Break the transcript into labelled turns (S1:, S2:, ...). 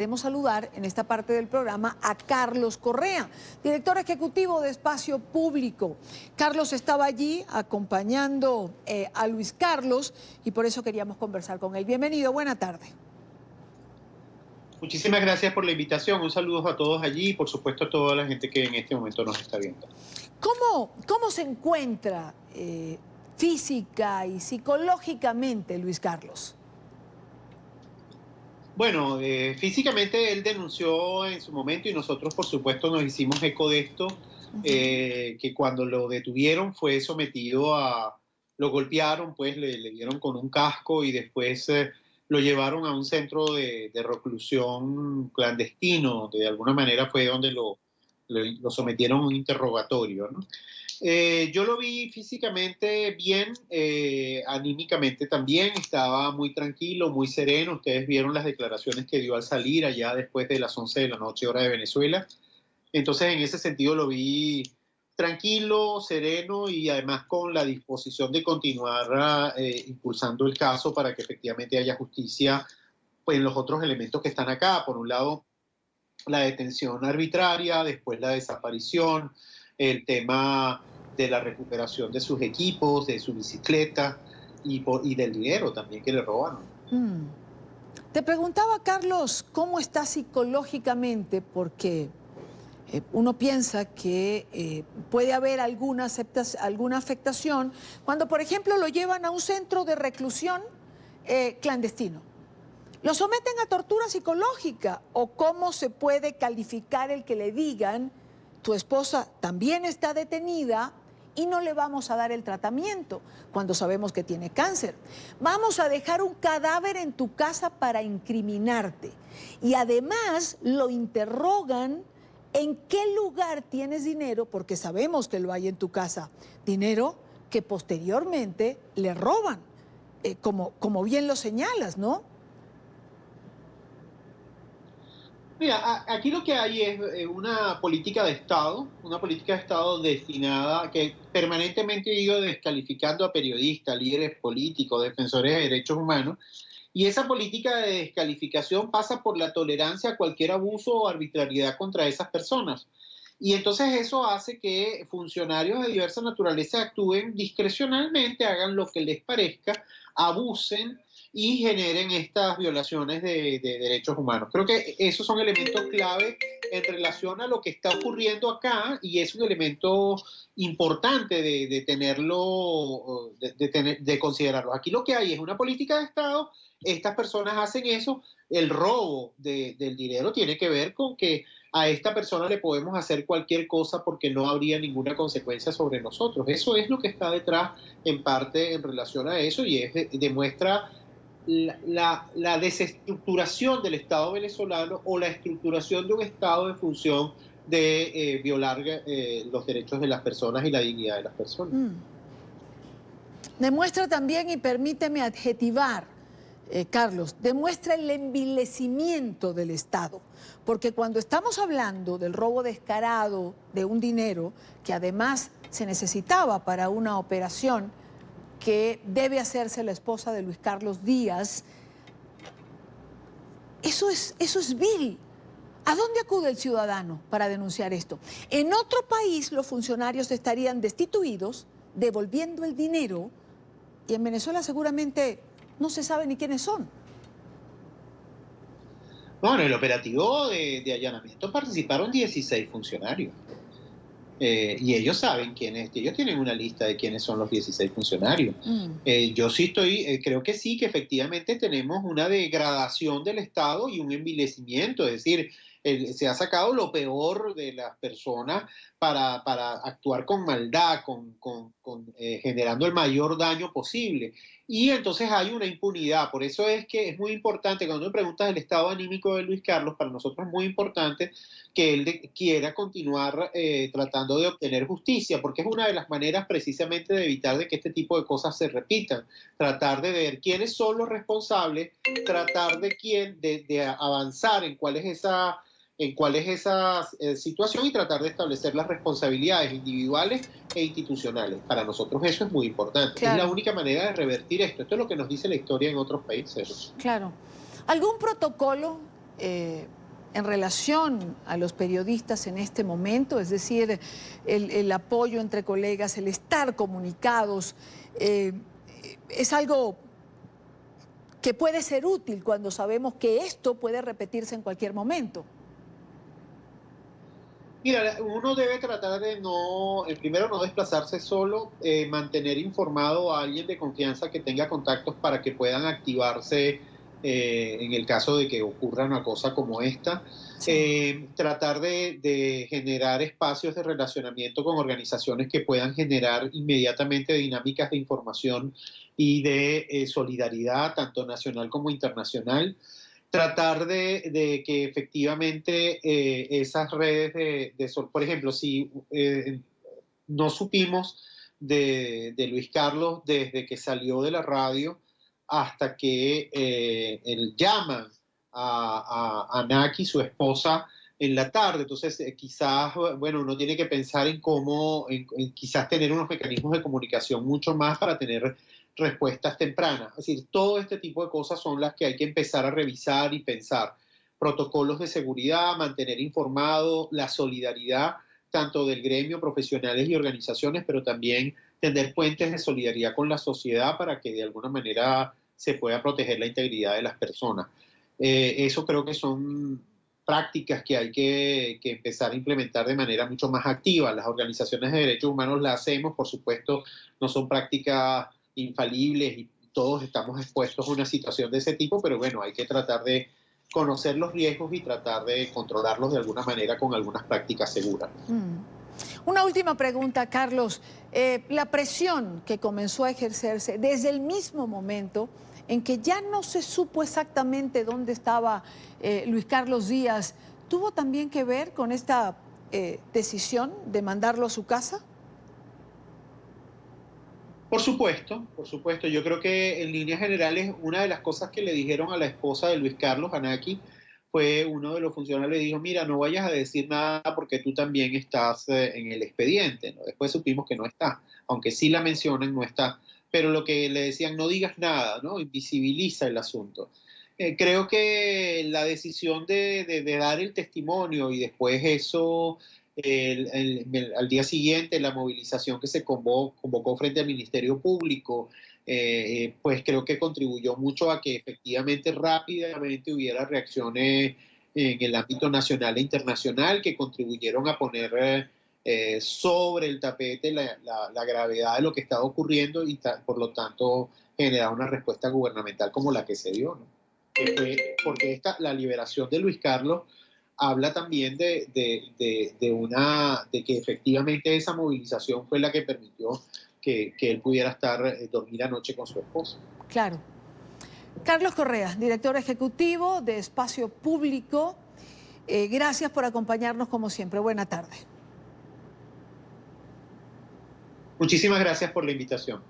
S1: Queremos saludar en esta parte del programa a Carlos Correa, director ejecutivo de Espacio Público. Carlos estaba allí acompañando a Luis Carlos y por eso queríamos conversar con él. Bienvenido, buena tarde.
S2: Muchísimas gracias por la invitación. Un saludo a todos allí y por supuesto a toda la gente que en este momento nos está viendo.
S1: ¿Cómo se encuentra física y psicológicamente Luis Carlos?
S2: Bueno, físicamente él denunció en su momento y nosotros por supuesto nos hicimos eco de esto, que cuando lo detuvieron fue sometido lo golpearon, pues le dieron con un casco y después lo llevaron a un centro de reclusión clandestino, de alguna manera fue donde lo sometieron a un interrogatorio, ¿no? Yo lo vi físicamente bien, anímicamente también, estaba muy tranquilo, muy sereno. Ustedes vieron las declaraciones que dio al salir allá después de las 11 de la noche, hora de Venezuela. Entonces, en ese sentido lo vi tranquilo, sereno y además con la disposición de continuar impulsando el caso para que efectivamente haya justicia pues, en los otros elementos que están acá. Por un lado, la detención arbitraria, después la desaparición, el tema de la recuperación de sus equipos, de su bicicleta y del dinero también que le robaron.
S1: Te preguntaba, Carlos, ¿cómo está psicológicamente? Porque uno piensa que puede haber alguna afectación cuando, por ejemplo, lo llevan a un centro de reclusión clandestino. ¿Lo someten a tortura psicológica? ¿O cómo se puede calificar el que le digan, tu esposa también está detenida y no le vamos a dar el tratamiento cuando sabemos que tiene cáncer? Vamos a dejar un cadáver en tu casa para incriminarte. Y además lo interrogan en qué lugar tienes dinero, porque sabemos que lo hay en tu casa. Dinero que posteriormente le roban, como bien lo señalas, ¿no?
S2: Mira, aquí lo que hay es una política de Estado destinada, que permanentemente ha ido descalificando a periodistas, líderes políticos, defensores de derechos humanos, y esa política de descalificación pasa por la tolerancia a cualquier abuso o arbitrariedad contra esas personas. Y entonces eso hace que funcionarios de diversa naturaleza actúen discrecionalmente, hagan lo que les parezca, abusen y generen estas violaciones de derechos humanos. Creo que esos son elementos clave en relación a lo que está ocurriendo acá y es un elemento importante de tenerlo, de considerarlo. Aquí lo que hay es una política de Estado, estas personas hacen eso, el robo del dinero tiene que ver con que a esta persona le podemos hacer cualquier cosa porque no habría ninguna consecuencia sobre nosotros. Eso es lo que está detrás en parte en relación a eso y demuestra la desestructuración del Estado venezolano o la estructuración de un Estado en función de violar los derechos de las personas y la dignidad de las personas.
S1: Demuestra también, y permíteme adjetivar, Carlos, demuestra el envilecimiento del Estado, porque cuando estamos hablando del robo descarado de un dinero que además se necesitaba para una operación que debe hacerse la esposa de Luis Carlos Díaz, eso es vil. ¿A dónde acude el ciudadano para denunciar esto? En otro país los funcionarios estarían destituidos, devolviendo el dinero, y en Venezuela seguramente no se sabe ni quiénes son.
S2: Bueno, en el operativo de allanamiento participaron 16 funcionarios. Y ellos saben quiénes, ellos tienen una lista de quiénes son los 16 funcionarios. Yo sí creo que sí, que efectivamente tenemos una degradación del Estado y un envilecimiento, es decir, se ha sacado lo peor de las personas para actuar con maldad, generando el mayor daño posible. Y entonces hay una impunidad. Por eso es que es muy importante, cuando me preguntas el estado anímico de Luis Carlos, para nosotros es muy importante que él quiera continuar tratando de obtener justicia, porque es una de las maneras precisamente de evitar de que este tipo de cosas se repitan. Tratar de ver quiénes son los responsables, tratar de avanzar en cuál es esa situación y tratar de establecer las responsabilidades individuales e institucionales. Para nosotros eso es muy importante. Claro. Es la única manera de revertir esto. Esto es lo que nos dice la historia en otros países.
S1: Claro. ¿Algún protocolo en relación a los periodistas en este momento? Es decir, el apoyo entre colegas, el estar comunicados, es algo que puede ser útil cuando sabemos que esto puede repetirse en cualquier momento.
S2: Mira, uno debe tratar de no, primero no desplazarse solo, mantener informado a alguien de confianza que tenga contactos para que puedan activarse en el caso de que ocurra una cosa como esta.
S1: Sí.
S2: Tratar de generar espacios de relacionamiento con organizaciones que puedan generar inmediatamente dinámicas de información y de solidaridad, tanto nacional como internacional. Tratar de que efectivamente esas redes por ejemplo, si no supimos de Luis Carlos desde que salió de la radio hasta que él llama a Naki, su esposa, en la tarde. Entonces, quizás, bueno, uno tiene que pensar en cómo, en quizás tener unos mecanismos de comunicación mucho más para tener respuestas tempranas. Es decir, todo este tipo de cosas son las que hay que empezar a revisar y pensar. Protocolos de seguridad, mantener informado, la solidaridad tanto del gremio, profesionales y organizaciones, pero también tender puentes de solidaridad con la sociedad para que de alguna manera se pueda proteger la integridad de las personas. Eso creo que son prácticas que hay que empezar a implementar de manera mucho más activa. Las organizaciones de derechos humanos las hacemos, por supuesto, no son prácticas infalibles y todos estamos expuestos a una situación de ese tipo, pero bueno, hay que tratar de conocer los riesgos y tratar de controlarlos de alguna manera con algunas prácticas seguras.
S1: Una última pregunta, Carlos. La presión que comenzó a ejercerse desde el mismo momento en que ya no se supo exactamente dónde estaba Luis Carlos Díaz, ¿tuvo también que ver con esta decisión de mandarlo a su casa?
S2: Por supuesto, por supuesto. Yo creo que en líneas generales una de las cosas que le dijeron a la esposa de Luis Carlos, Anaki, fue uno de los funcionarios le dijo, mira, no vayas a decir nada porque tú también estás en el expediente, ¿no? Después supimos que no está, aunque sí la mencionan, no está. Pero lo que le decían, no digas nada, ¿no? Invisibiliza el asunto. Creo que la decisión de dar el testimonio y después eso al día siguiente la movilización que se convocó frente al Ministerio Público, pues creo que contribuyó mucho a que efectivamente rápidamente hubiera reacciones en el ámbito nacional e internacional que contribuyeron a poner sobre el tapete la gravedad de lo que estaba ocurriendo y por lo tanto generar una respuesta gubernamental como la que se dio, ¿no? Porque la liberación de Luis Carlos habla también de que efectivamente esa movilización fue la que permitió que él pudiera dormir anoche con su esposa.
S1: Claro. Carlos Correa, director ejecutivo de Espacio Público, gracias por acompañarnos como siempre. Buena tarde.
S2: Muchísimas gracias por la invitación.